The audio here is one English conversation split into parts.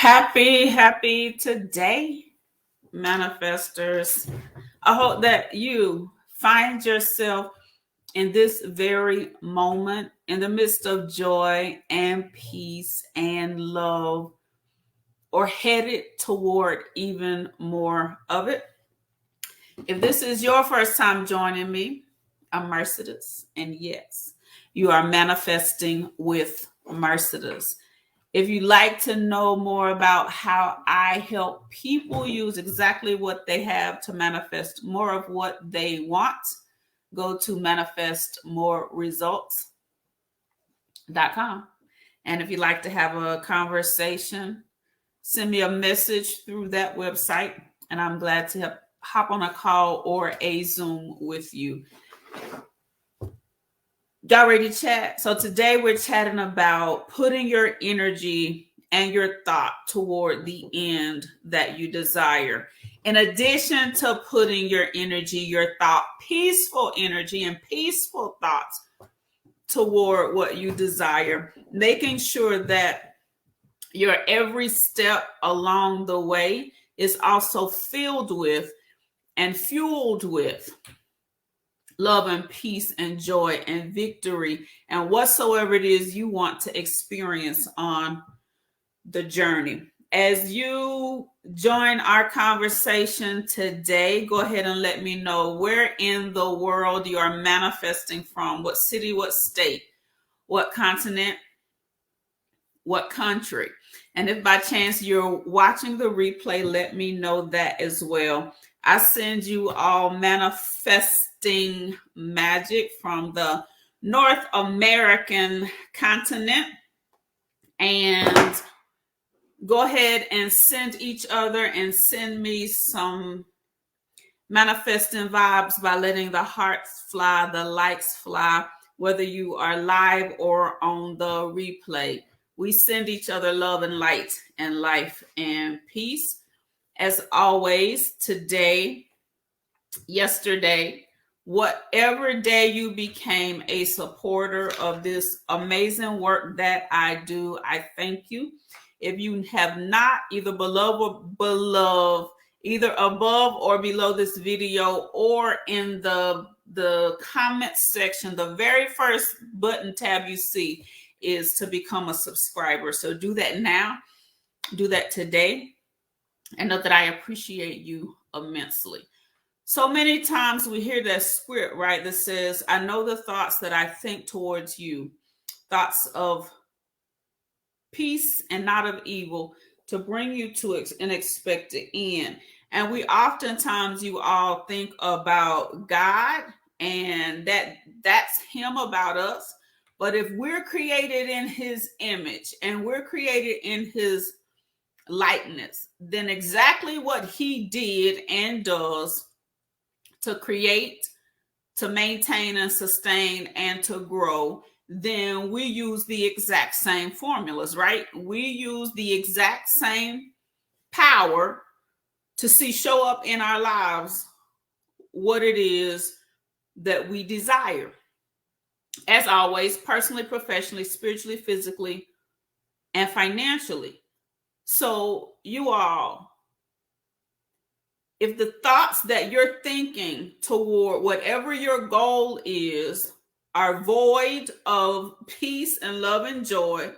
Happy today, manifestors. I hope that you find yourself in this very moment in the midst of joy and peace and love, or headed toward even more of it. If this is your first time joining me, I'm Mercedes, and yes, you are manifesting with Mercedes. If you'd like to know more about how I help people use exactly what they have to manifest more of what they want, go to manifestmoreresults.com. And if you'd like to have a conversation, send me a message through that website, and I'm glad to hop on a call or a Zoom with you. Y'all ready to chat? So today we're chatting about putting your energy and your thought toward the end that you desire. In addition to putting your energy, your thought, peaceful energy and peaceful thoughts toward what you desire, making sure that your every step along the way is also filled with and fueled with love and peace and joy and victory and whatsoever it is you want to experience on the journey. As you join our conversation today, go ahead and let me know where in the world you are manifesting from, what city, what state, what continent, what country. And if by chance you're watching the replay, let me know that as well. I send you all manifesting magic from the North American continent. And go ahead and send each other and send me some manifesting vibes by letting the hearts fly, the likes fly, whether you are live or on the replay. We send each other love and light and life and peace. As always, today, yesterday, whatever day you became a supporter of this amazing work that I do, I thank you. If you have not, either either above or below this video or in the comment section, the very first button tab you see is to become a subscriber. So do that now, do that today, and know that I appreciate you immensely. So many times we hear that script, right, that says, I know the thoughts that I think towards you, thoughts of peace and not of evil, to bring you to an expected end. And we oftentimes, you all think about God and that's him about us. But if we're created in his image and we're created in his likeness, then exactly what he did and does to create, to maintain and sustain and to grow, then we use the exact same formulas, right? We use the exact same power to see show up in our lives what it is that we desire. As always, personally, professionally, spiritually, physically, and financially. So you all, if the thoughts that you're thinking toward whatever your goal is are void of peace and love and joy,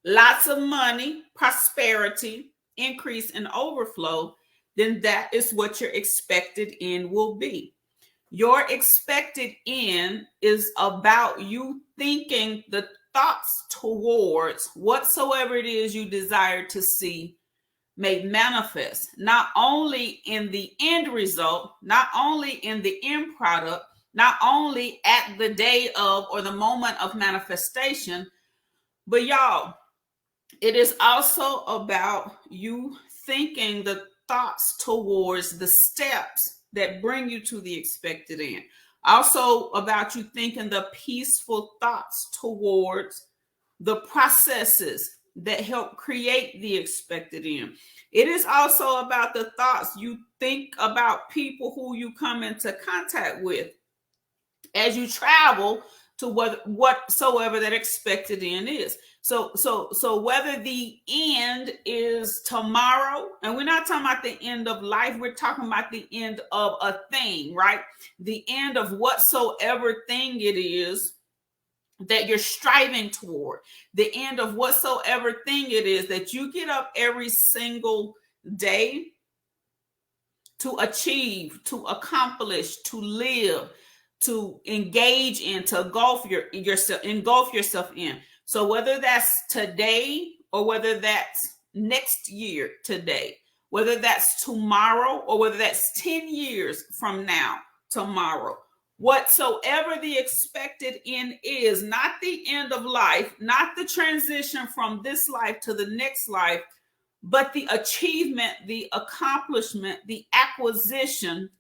lots of money, prosperity, increase and overflow, then that is what your expected end will be. Your expected end is about you thinking the thoughts towards whatsoever it is you desire to see made manifest, not only in the end result, not only in the end product, not only at the day of or the moment of manifestation, but y'all, it is also about you thinking the thoughts towards the steps that bring you to the expected end. Also about you thinking the peaceful thoughts towards the processes that help create the expected end. It is also about the thoughts you think about people who you come into contact with as you travel to whatsoever that expected end is. So whether the end is tomorrow, and we're not talking about the end of life, we're talking about the end of a thing, right? The end of whatsoever thing it is that you're striving toward, the end of whatsoever thing it is that you get up every single day to achieve, to accomplish, to live, to engage in, to engulf yourself in. So whether that's today or whether that's next year today, whether that's tomorrow or whether that's 10 years from now tomorrow, whatsoever the expected end is, not the end of life, not the transition from this life to the next life, but the achievement, the accomplishment, the acquisition,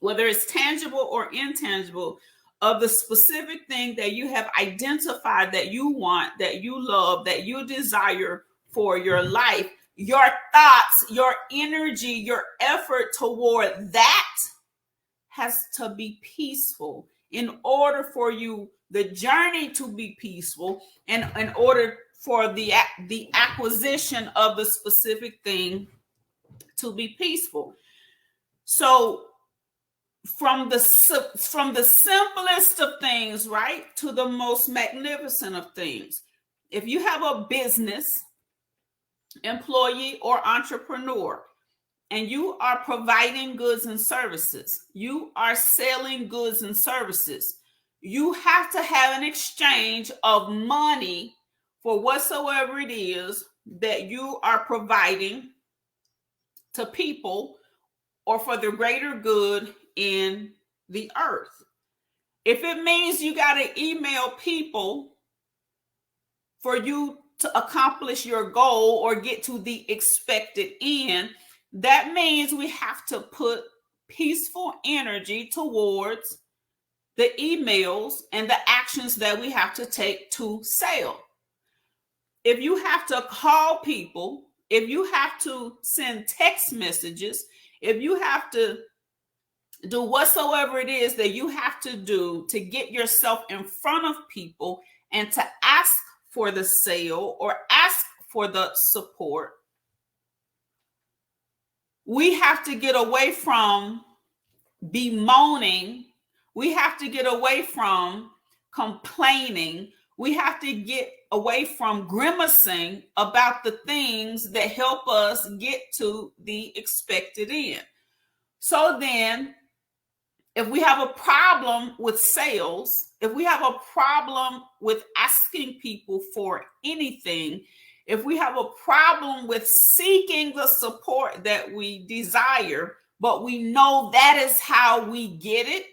whether it's tangible or intangible, of the specific thing that you have identified that you want, that you love, that you desire for your life. Your thoughts, your energy, your effort toward that has to be peaceful in order for you, the journey to be peaceful, and in order for the acquisition of the specific thing to be peaceful. So from the simplest of things, right, to the most magnificent of things. If you have a business, employee, or entrepreneur, and you are providing goods and services, you are selling goods and services, you have to have an exchange of money for whatsoever it is that you are providing to people or for the greater good in the earth. If it means you got to email people for you to accomplish your goal or get to the expected end, that means we have to put peaceful energy towards the emails and the actions that we have to take to sell. If you have to call people, if you have to send text messages, if you have to do whatsoever it is that you have to do to get yourself in front of people and to ask for the sale or ask for the support, we have to get away from bemoaning. We have to get away from complaining. We have to get away from grimacing about the things that help us get to the expected end. So then, if we have a problem with sales, if we have a problem with asking people for anything, if we have a problem with seeking the support that we desire, but we know that is how we get it,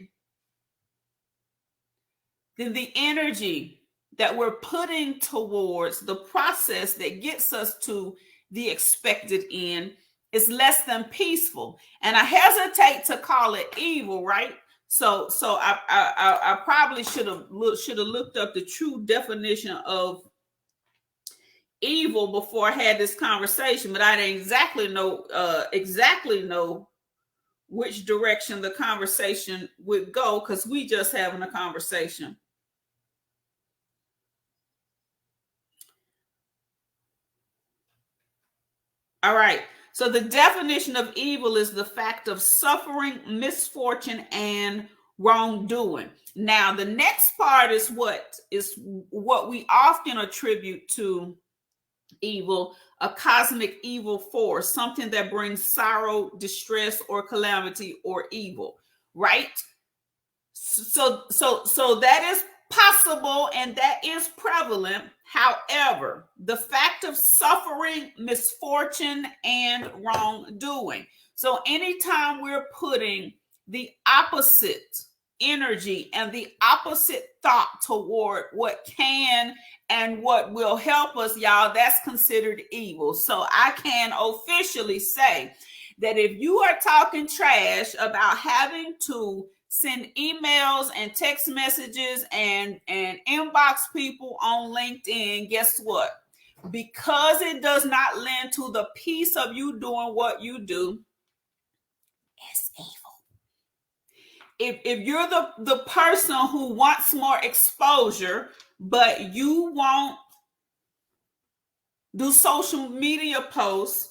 then the energy that we're putting towards the process that gets us to the expected end is less than peaceful. And I hesitate to call it evil, right? So I probably should have looked up the true definition of evil before I had this conversation, but I didn't exactly know which direction the conversation would go, because we just having a conversation. All right. So the definition of evil is the fact of suffering, misfortune, and wrongdoing. Now, the next part is what we often attribute to evil: a cosmic evil force, something that brings sorrow, distress, or calamity, or evil, right? So that is possible and that is prevalent. However, the fact of suffering, misfortune, and wrongdoing. So anytime we're putting the opposite energy and the opposite thought toward what can and what will help us, y'all, that's considered evil. So I can officially say that if you are talking trash about having to send emails and text messages and inbox people on LinkedIn, guess what? Because it does not lend to the peace of you doing what you do, it's evil. if you're the person who wants more exposure, but you won't do social media posts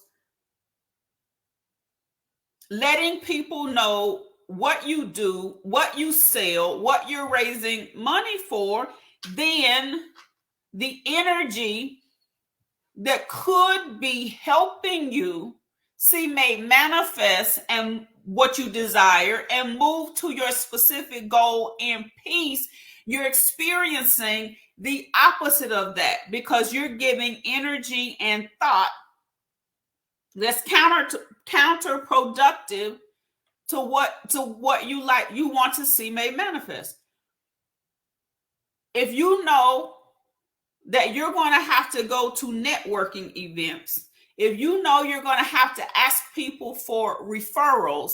letting people know what you do, what you sell, what you're raising money for, then the energy that could be helping you see made manifest and what you desire and move to your specific goal in peace, you're experiencing the opposite of that because you're giving energy and thought that's counterproductive to what you want to see made manifest. If you know that you're going to have to go to networking events, if you know you're going to have to ask people for referrals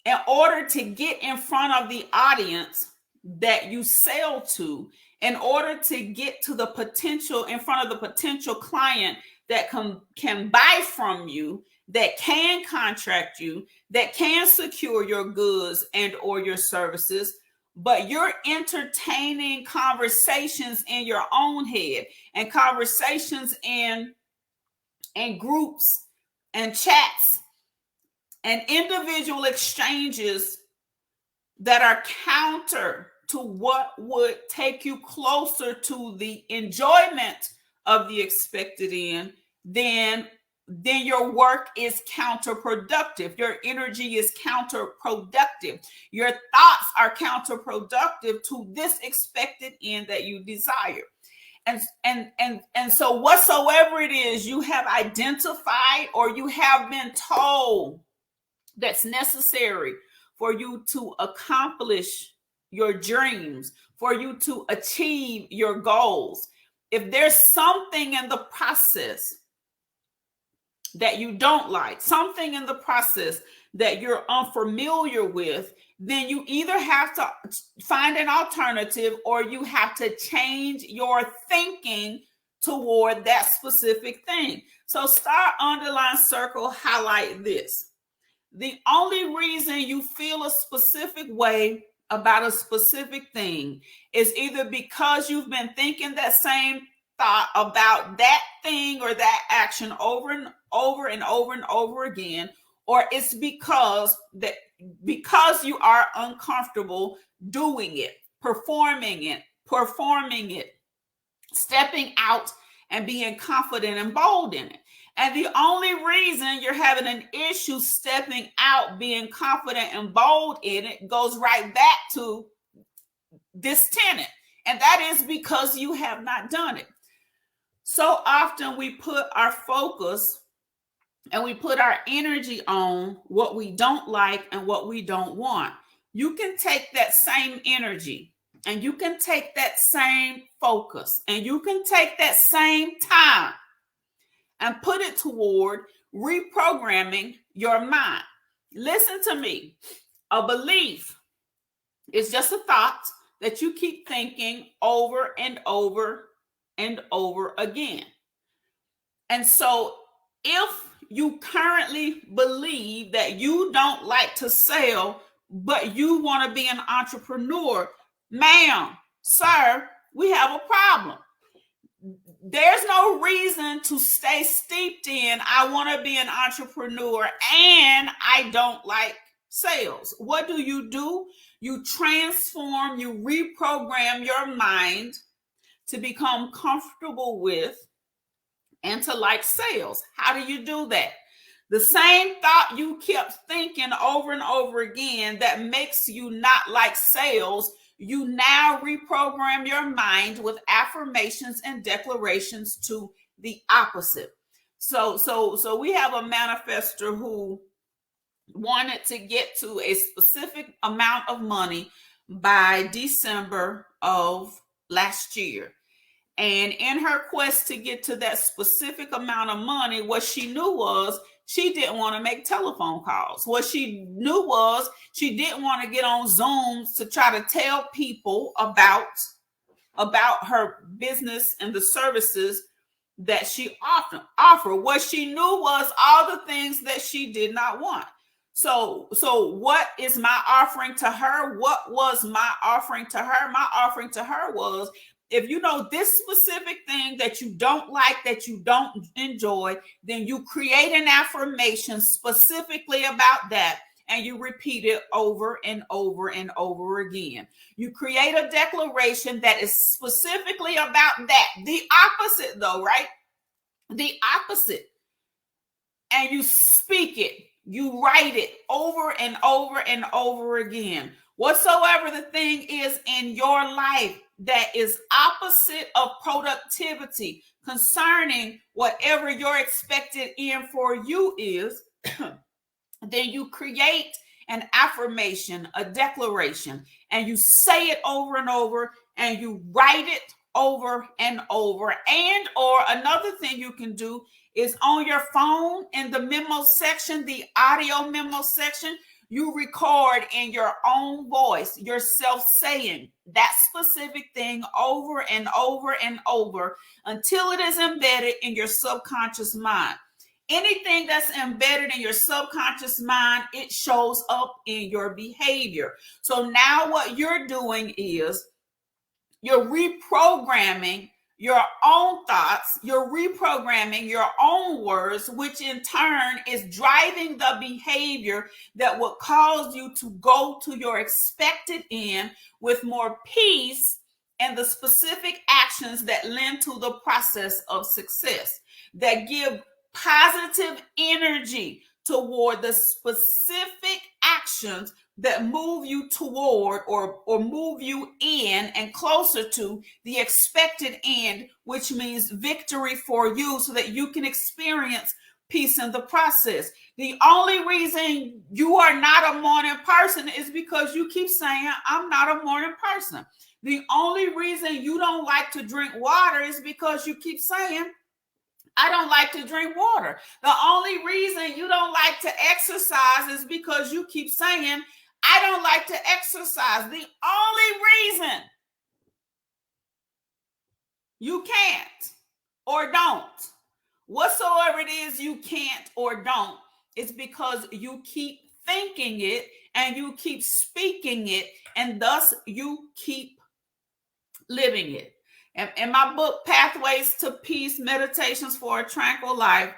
in order to get in front of the audience that you sell to, in order to get to the potential, in front of the potential client that can buy from you, that can contract you, that can secure your goods and or your services, but you're entertaining conversations in your own head and conversations in groups and chats and individual exchanges that are counter to what would take you closer to the enjoyment of the expected end, then your work is counterproductive. Your energy is counterproductive. Your thoughts are counterproductive to this expected end that you desire. And so whatsoever it is you have identified or you have been told that's necessary for you to accomplish your dreams, for you to achieve your goals, if there's something in the process that you don't like, something in the process that you're unfamiliar with, then you either have to find an alternative or you have to change your thinking toward that specific thing. So start, underline, circle, highlight this. The only reason you feel a specific way about a specific thing is either because you've been thinking that same thought about that thing or that action over and over and over and over again, or it's because you are uncomfortable doing it, performing it, stepping out and being confident and bold in it. And the only reason you're having an issue stepping out, being confident and bold in it goes right back to this tenet. And that is because you have not done it. So often we put our focus and we put our energy on what we don't like and what we don't want. You can take that same energy and you can take that same focus and you can take that same time and put it toward reprogramming your mind. Listen to me. A belief is just a thought that you keep thinking over and over and over again. And so if you currently believe that you don't like to sell, but you want to be an entrepreneur, ma'am, sir, we have a problem. There's no reason to stay steeped in, I want to be an entrepreneur and I don't like sales. What do? You transform, you reprogram your mind to become comfortable with and to like sales. How do you do that? The same thought you kept thinking over and over again that makes you not like sales, you now reprogram your mind with affirmations and declarations to the opposite. So we have a manifestor who wanted to get to a specific amount of money by December of last year. And in her quest to get to that specific amount of money, what she knew was she didn't want to make telephone calls. What she knew was she didn't want to get on Zooms to try to tell people about her business and the services that she offered. What she knew was all the things that she did not want. So what is my offering to her? What was my offering to her? My offering to her was, if you know this specific thing that you don't like, that you don't enjoy, then you create an affirmation specifically about that, and you repeat it over and over and over again. You create a declaration that is specifically about that. The opposite, though, right? The opposite. And you speak it. You write it over and over and over again. Whatsoever the thing is in your life that is opposite of productivity concerning whatever your expected end for you is, then you create an affirmation, a declaration, and you say it over and over, and you write it over and over. And or another thing you can do is on your phone in the memo section, the audio memo section, you record in your own voice yourself saying that specific thing over and over and over until it is embedded in your subconscious mind. Anything that's embedded in your subconscious mind, it shows up in your behavior. So now what you're doing is you're reprogramming your own thoughts, you're reprogramming your own words, which in turn is driving the behavior that will cause you to go to your expected end with more peace and the specific actions that lend to the process of success, that give positive energy toward the specific actions that move you toward or move you in and closer to the expected end, which means victory for you so that you can experience peace in the process. The only reason you are not a morning person is because you keep saying, I'm not a morning person. The only reason you don't like to drink water is because you keep saying, I don't like to drink water. The only reason you don't like to exercise is because you keep saying, I don't like to exercise. The only reason you can't or don't, whatsoever it is you can't or don't, is because you keep thinking it and you keep speaking it, and thus you keep living it. In my book, Pathways to Peace, Meditations for a Tranquil Life,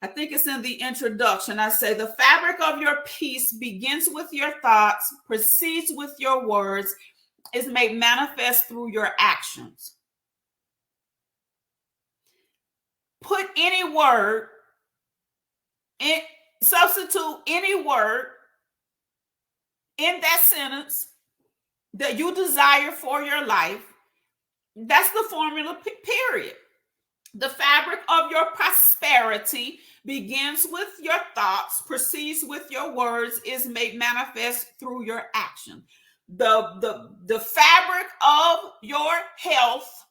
I think it's in the introduction, I say the fabric of your peace begins with your thoughts, proceeds with your words, is made manifest through your actions. Put any word, substitute any word in that sentence that you desire for your life. That's the formula, period. The fabric of your prosperity begins with your thoughts, proceeds with your words, is made manifest through your action. The fabric of your health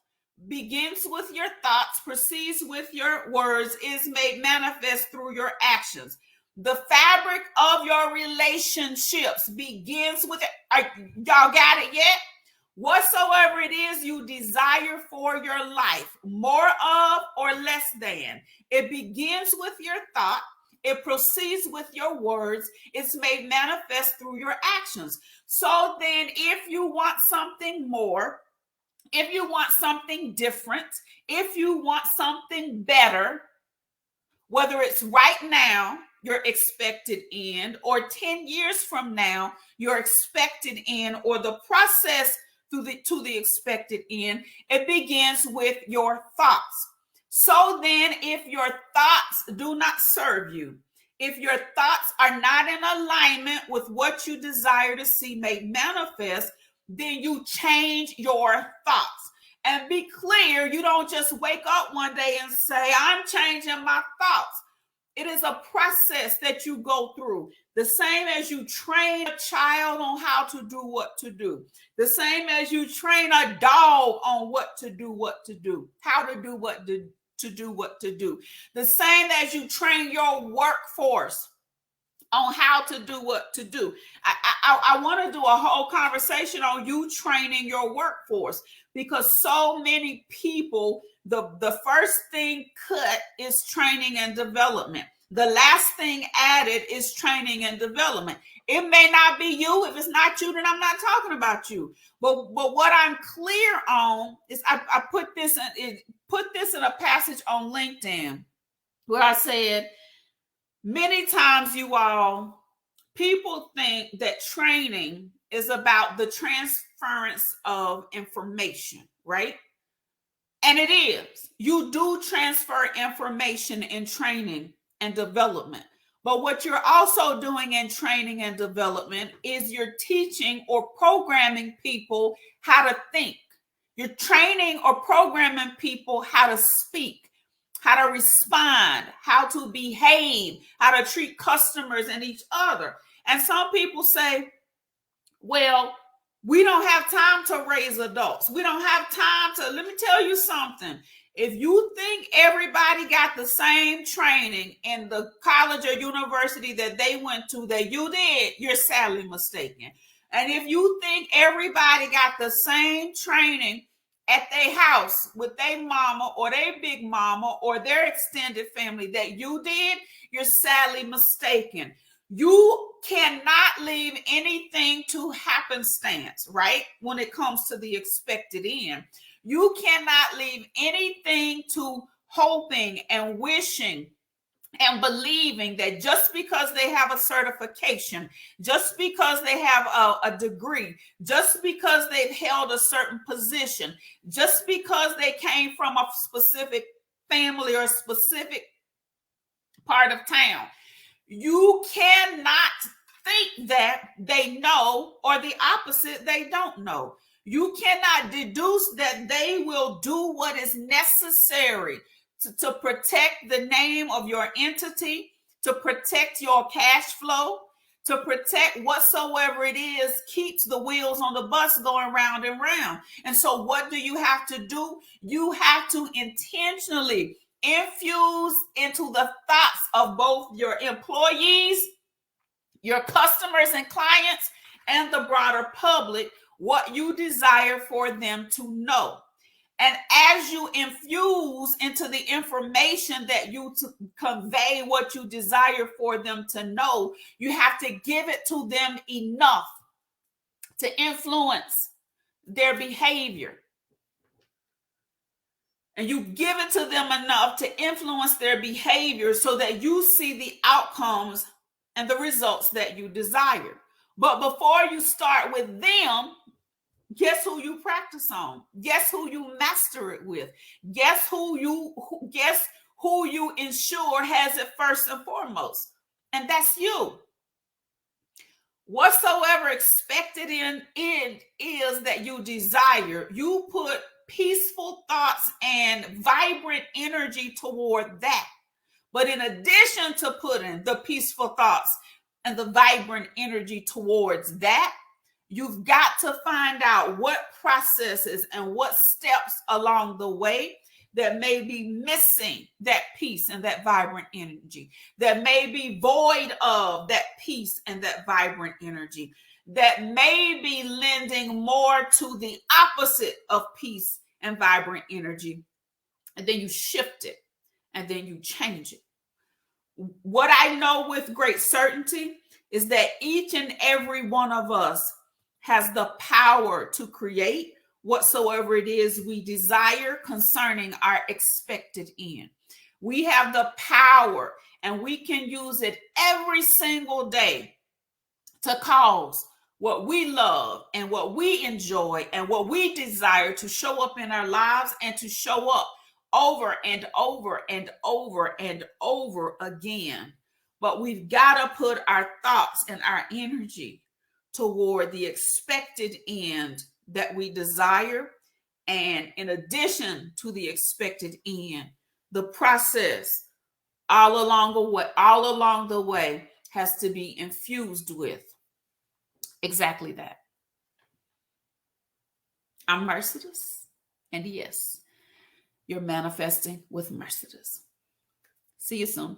begins with your thoughts, proceeds with your words, is made manifest through your actions. The fabric of your relationships begins with it. Y'all got it yet? Whatsoever it is you desire for your life, more of or less than, it begins with your thought, it proceeds with your words, it's made manifest through your actions. So then, if you want something more, if you want something different, if you want something better, whether it's right now, your expected end, or 10 years from now, your expected end, or the process to the expected end, it begins with your thoughts. So then, if your thoughts do not serve you, if your thoughts are not in alignment with what you desire to see made manifest, then you change your thoughts. And be clear, you don't just wake up one day and say, I'm changing my thoughts. It is a process that you go through. The same as you train a child on how to do what to do. The same as you train a dog on what to do, how to do what to do, what to do. The same as you train your workforce on how to do what to do. I want to do a whole conversation on you training your workforce, because so many people, the first thing cut is training and development. The last thing added is training and development. It may not be you. If it's not you, then I'm not talking about you. But what I'm clear on is I put this in a passage on LinkedIn where I said many times, you all, people think that training is about the transference of information, right? And it is. You do transfer information in training and development. But what you're also doing in training and development is you're teaching or programming people how to think. You're training or programming people how to speak, how to respond, how to behave, how to treat customers and each other. And some people say, well, we don't have time to raise adults. We don't have time to, let me tell you something. If you think everybody got the same training in the college or university that they went to that you did, you're sadly mistaken. And if you think everybody got the same training at their house with their mama or their big mama or their extended family that you did, you're sadly mistaken. You cannot leave anything to happenstance, right? When it comes to the expected end, you cannot leave anything to hoping and wishing and believing that just because they have a certification, just because they have a degree, just because they've held a certain position, just because they came from a specific family or a specific part of town, you cannot think that they know, or the opposite, they don't know. You cannot deduce that they will do what is necessary to protect the name of your entity, to protect your cash flow, to protect whatsoever it is keeps the wheels on the bus going round and round. And so what do you have to do? You have to intentionally infuse into the thoughts of both your employees, your customers and clients, and the broader public what you desire for them to know. And as you infuse into the information that you convey what you desire for them to know, you have to give it to them enough to influence their behavior. And you give it to them enough to influence their behavior so that you see the outcomes and the results that you desire. But before you start with them, guess who you practice on? Guess who you master it with? Guess who you ensure has it first and foremost? And that's you. Whatsoever expected in is that you desire, you put peaceful thoughts and vibrant energy toward that. But in addition to putting the peaceful thoughts and the vibrant energy towards that, you've got to find out what processes and what steps along the way that may be missing that peace and that vibrant energy, that may be void of that peace and that vibrant energy, that may be lending more to the opposite of peace and vibrant energy. And then you shift it and then you change it. What I know with great certainty is that each and every one of us has the power to create whatsoever it is we desire concerning our expected end. We have the power, and we can use it every single day to cause what we love and what we enjoy and what we desire to show up in our lives and to show up over and over and over and over again. But we've got to put our thoughts and our energy toward the expected end that we desire. And in addition to the expected end, the process all along the way has to be infused with exactly that. I'm Mercedes, and yes, you're manifesting with Mercedes. See you soon.